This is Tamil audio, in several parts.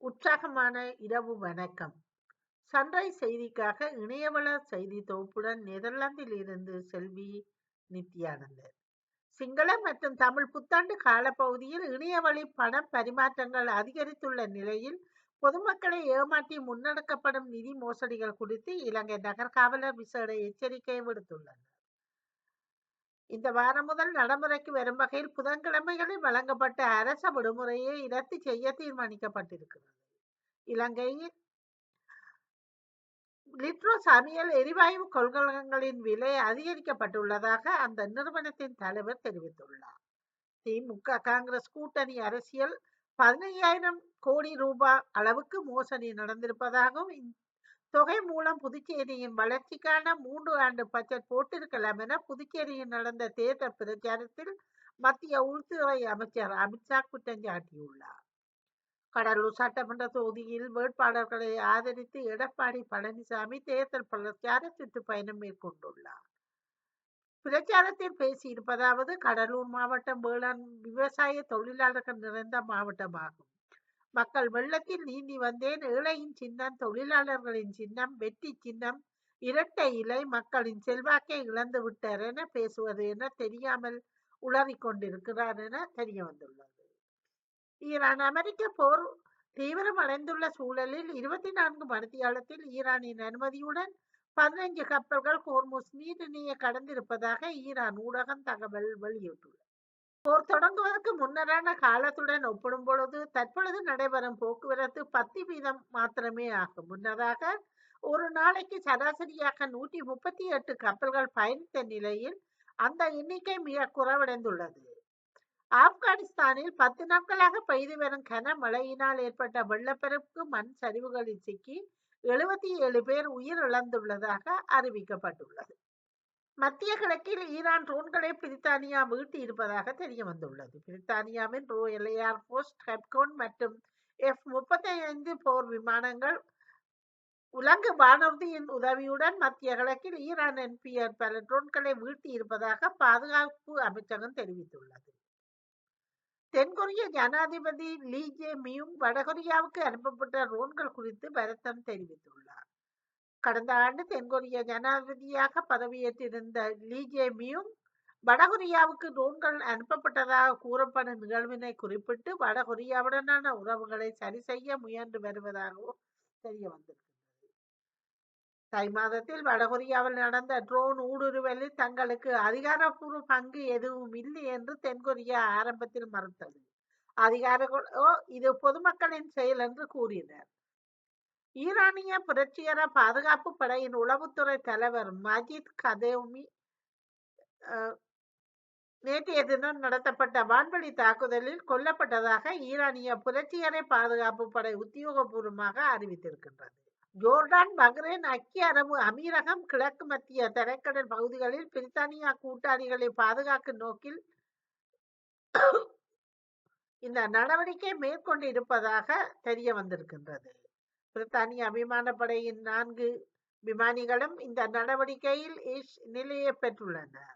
உற்சாகமான இரவு வணக்கம். சன்ரைஸ் செய்திக்காக இணையவள செய்தி தொகுப்புடன் நெதர்லாந்தில் இருந்து செல்வி நித்யானந்தன். சிங்கள மற்றும் தமிழ் புத்தாண்டு காலப்பகுதியில் இணையவழி பண பரிமாற்றங்கள் அதிகரித்துள்ள நிலையில் பொதுமக்களை ஏமாற்றி முன்னெடுக்கப்படும் நிதி மோசடிகள் குறித்து இலங்கை நகர்காவலர் விசேட எச்சரிக்கை விடுத்துள்ளனர். இந்த வாரம் முதல் நடைமுறைக்கு வரும் வகையில் புதன்கிழமைகளில் வழங்கப்பட்ட அரச விடுமுறையை ரத்து செய்ய தீர்மானிக்கப்பட்டிருக்கிறது. இலங்கையில் லிட்ரோ சமையல் எரிவாயு கொள்கலன்களின் விலை அதிகரிக்கப்பட்டுள்ளதாக அந்த நிறுவனத்தின் தலைவர் தெரிவித்துள்ளார். திமுக காங்கிரஸ் கூட்டணி அரசியல் 15,000 கோடி ரூபாய் அளவுக்கு மோசடி நடந்திருப்பதாகவும் தொகை மூலம் புதுச்சேரியின் வளர்ச்சிக்கான 3 ஆண்டு பட்ஜெட் போட்டிருக்கலாம் என புதுச்சேரியில் நடந்த தேர்தல் பிரச்சாரத்தில் மத்திய உள்துறை அமைச்சர் அமித்ஷா குற்றம் சாட்டியுள்ளார். கடலூர் சட்டமன்ற தொகுதியில் வேட்பாளர்களை ஆதரித்து எடப்பாடி பழனிசாமி தேர்தல் பிரச்சார சுற்றுப்பயணம் மேற்கொண்டுள்ளார். பிரச்சாரத்தில் பேசியிருப்பதாவது, கடலூர் மாவட்டம் வேளாண் விவசாய தொழிலாளர்கள் நிறைந்த மாவட்டமாகும். மக்கள் வெள்ளத்தில் நீந்தி வந்தேன். ஏழையின் சின்னம், தொழிலாளர்களின் சின்னம், வெற்றி சின்னம், இரட்டை இலை, மக்களின் செல்வாக்கை இழந்து விட்டார் என பேசுவது என தெரியாமல் உளறிக் கொண்டிருக்கிறார் என தெரிய வந்துள்ளது. ஈரான் அமெரிக்க போர் தீவிரமடைந்துள்ள சூழலில் 24 மணித்தியாலத்தில் ஈரானின் அனுமதியுடன் 15 கப்பல்கள் ஹோர்முஸ் நீரிணையை கடந்திருப்பதாக ஈரான் ஊடகம் தகவல் வெளியிட்டுள்ளது. போர் தொடங்குவதற்கு முன்னரான காலத்துடன் ஒப்பிடும் பொழுது தற்பொழுது நடைபெறும் போக்குவரத்து 10% மாத்திரமே ஆகும். முன்னதாக ஒரு நாளைக்கு சராசரியாக 138 கப்பல்கள் பயணித்த நிலையில் அந்த எண்ணிக்கை மிக குறைவடைந்துள்ளது. ஆப்கானிஸ்தானில் 10 நாட்களாக பெய்து வரும் கனமழையினால் ஏற்பட்ட வெள்ளப்பெருக்கு மண் சரிவுகளில் சிக்கி 77 பேர் உயிரிழந்துள்ளதாக அறிவிக்கப்பட்டுள்ளது. மத்திய கிழக்கில் ஈரான் ட்ரோன்களை பிரித்தானியா வீழ்த்தி இருப்பதாக தெரிய வந்துள்ளது. பிரித்தானியாவின் ரோயல் ஏர்போர்ஸ் ஹெப்கோன் மற்றும் F-35 போர் விமானங்கள் உலங்கு வானூர்தியின் உதவியுடன் மத்திய கிழக்கில் ஈரான் அனுப்பிய பல ட்ரோன்களை வீழ்த்தி இருப்பதாக பாதுகாப்பு அமைச்சகம் தெரிவித்துள்ளது. தென்கொரிய ஜனாதிபதி லீ ஜே மியூங் வடகொரியாவுக்கு அனுப்பப்பட்ட ட்ரோன்கள் குறித்து வருத்தம் தெரிவித்துள்ளார். கடந்த ஆண்டு தென்கொரிய ஜனாதிபதியாக பதவியேற்றிருந்த லீ ஜே மியூங் வடகொரியாவுக்கு ட்ரோன்கள் அனுப்பப்பட்டதாக கூறப்படும் நிகழ்வினை குறிப்பிட்டு வடகொரியாவுடனான உறவுகளை சரி செய்ய முயன்று வருவதாகவும் தெரிய வந்திருக்கிறது. தை மாதத்தில் வடகொரியாவில் நடந்த ட்ரோன் ஊடுருவலில் தங்களுக்கு அதிகாரப்பூர்வ பங்கு எதுவும் இல்லை என்று தென்கொரியா ஆரம்பத்தில் மறுத்தது. அதிகாரிகளோ இது பொதுமக்களின் செயல் என்று கூறினர். ஈரானிய புரட்சிகர பாதுகாப்பு படையின் உளவுத்துறை தலைவர் மஜித் கதேமி நேற்றைய தினம் நடத்தப்பட்ட வான்வழி தாக்குதலில் கொல்லப்பட்டதாக ஈரானிய புரட்சிகர பாதுகாப்பு படை உத்தியோகபூர்வமாக அறிவித்திருக்கின்றது. ஜோர்டான், பஹ்ரைன், ஐக்கிய அரபு அமீரகம், கிழக்கு மத்திய தரைக்கடல் பகுதிகளில் பிரித்தானியா கூட்டாளிகளை பாதுகாக்கும் நோக்கில் இந்த நடவடிக்கை மேற்கொண்டு இருப்பதாக தெரிய வந்திருக்கின்றது. பிரித்தானிய விமானப்படையின் 4 விமானிகளும் இந்த நடவடிக்கையில் நிலையை பெற்றுள்ளனர்.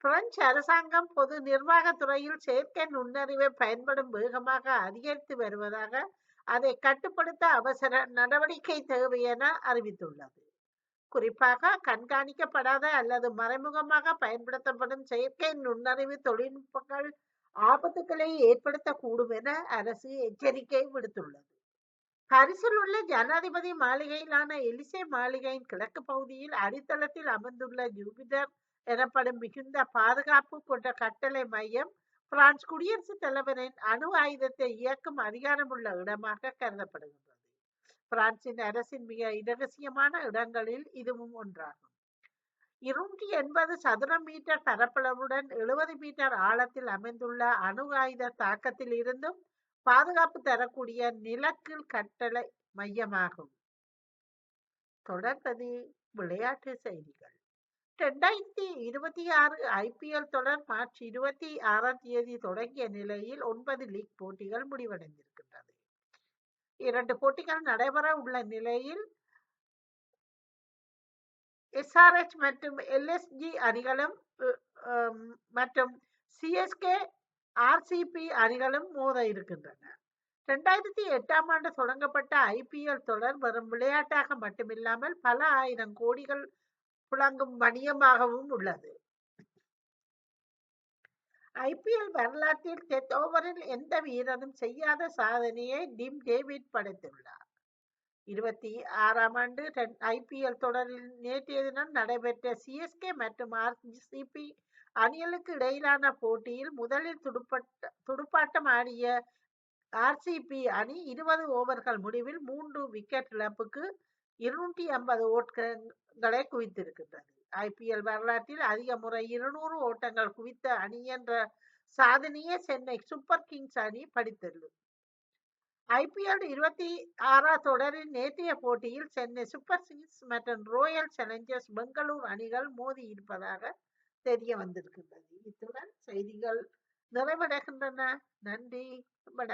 பிரெஞ்சு அரசாங்கம் பொது நிர்வாகத் துறையில் செயற்கை நுண்ணறிவை பயன்படும் வேகமாக அதிகரித்து வருவதாக அதை கட்டுப்படுத்த அவசர நடவடிக்கை தேவை என அறிவித்துள்ளது. குறிப்பாக கண்காணிக்கப்படாத அல்லது மறைமுகமாக பயன்படுத்தப்படும் செயற்கை நுண்ணறிவு தொழில்நுட்பங்கள் ஆபத்துக்களை ஏற்படுத்தக்கூடும் என அரசு எச்சரிக்கை விடுத்துள்ளது. பாரிஸில் உள்ள ஜனாதிபதி மாளிகையிலான எலிசே மாளிகையின் கிழக்கு பகுதியில் அடித்தளத்தில் அமர்ந்துள்ள ஜூபிட்டர் எனப்படும் மிகுந்த பாதுகாப்பு கொண்ட கட்டளை மையம் பிரான்ஸ் குடியரசுத் தலைவரின் அணு ஆயுதத்தை இயக்கும் அதிகாரமுள்ள இடமாக கருதப்படுகின்றது. பிரான்சின் அரசின் மிக இரகசியமான இடங்களில் இதுவும் ஒன்றாகும். 280 சதுர மீட்டர் பரப்பளவுடன் 70 மீட்டர் ஆழத்தில் அமைந்துள்ள அணு ஆயுத தாக்கத்தில் இருந்தும் பாதுகாப்பு தரக்கூடிய நிலக்கீழ் கட்டளை மையமாகும். தொடர்பது விளையாட்டு செய்திகள். 2026 IPL தொடர் மார்ச் 26ஆம் தேதி தொடங்கிய நிலையில் 9 லீக் போட்டிகள் முடிவடைந்திருக்கின்றது. 2 போட்டிகள் நடைபெற உள்ள நிலையில் SRH மற்றும் LSG அணிகளும் மற்றும் CSK RCB அணிகளும் மோத இருக்கின்றன. 2008ஆம் ஆண்டு தொடங்கப்பட்ட ஐபிஎல் தொடர் வெறும் விளையாட்டாக மட்டுமில்லாமல் பல ஆயிரம் கோடிகள் புழங்கும் வணிகமாகவும் உள்ளது. ஐபிஎல் வரலாற்றில் டெத் ஓவரில் எந்த வீரரும் செய்யாத சாதனையை டிம் டேவிட் படைத்துள்ளார். 26ஆம் ஆண்டு ஐபிஎல் தொடரில் நேற்றைய தினம் நடைபெற்ற சிஎஸ்கே மற்றும் ஆர்சிபி அணிகளுக்கு இடையிலான போட்டியில் முதலில் துடுப்பாட்டம் ஆடிய ஆர்சிபி அணி 20 ஓவர்கள் முடிவில் 3 விக்கெட் இழப்புக்கு 250 ஓட்டங்களை குவித்திருக்கின்றது. ஐபிஎல் வரலாற்றில் அதிக முறை 200 ஓட்டங்கள் குவித்த அணி என்ற சாதனையை சென்னை சூப்பர் கிங்ஸ் அணி படித்துள்ளது. ஐபிஎல் 26 தொடரின் நேற்றைய போட்டியில் சென்னை சூப்பர் கிங்ஸ் மற்றும் ராயல் சேலஞ்சர்ஸ் பெங்களூர் அணிகள் மோதி இருப்பதாக தெரிய வந்திருக்கின்றது. இத்துடன் செய்திகள் நிறைவடைகின்றன. நன்றி, வணக்கம்.